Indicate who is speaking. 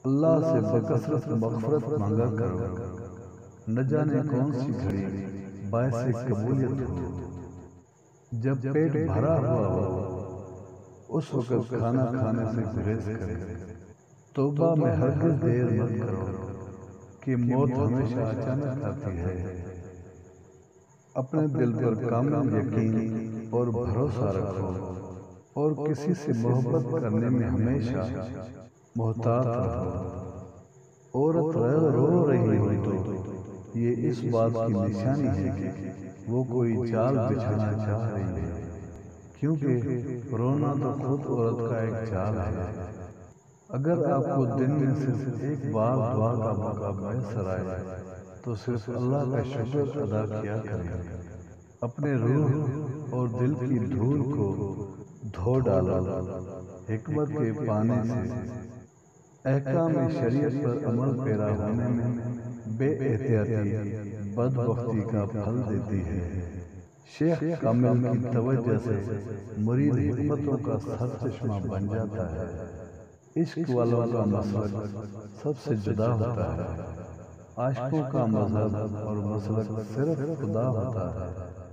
Speaker 1: اللہ سے بکثرت مغفرت مانگا کرو، نہ جانے کون سی گھڑی باعث قبولیت ہو۔ جب پیٹ بھرا ہوا ہو اس وقت کھانا کھانے سے گریز کرے۔ توبہ میں ہرگز دیر مت کرو کہ موت ہمیشہ اچانک آتی ہے۔ اپنے دل پر کامل یقین اور بھروسہ رکھو اور کسی سے محبت کرنے میں ہمیشہ محتاط رہو۔ عورت رو رہی ہو تو یہ اس بات کی نشانی ہے کہ وہ کوئی چال بچھانا چاہ رہی ہے، کیونکہ رونا تو خود عورت کا ایک چال ہے۔ اگر آپ کو دن میں صرف ایک بار دعا کا موقع میسر آئے تو صرف اللہ کا شکر ادا کیا کریں۔ اپنے روح اور دل کی دھول کو دھو ڈالو۔ حکمت کے پانے سے احکام شریعت پر عمل پیرا ہونے میں بے احتیاطی بدبختی کا پھل دیتی ہے۔ شیخ کامل کی توجہ سے مرید حکمتوں کا سر چشمہ بن جاتا ہے۔ عشق والوں کا مسلک سب سے جدا ہوتا ہے۔ عاشقوں کا مذہب اور مسلک صرف خدا ہوتا ہے۔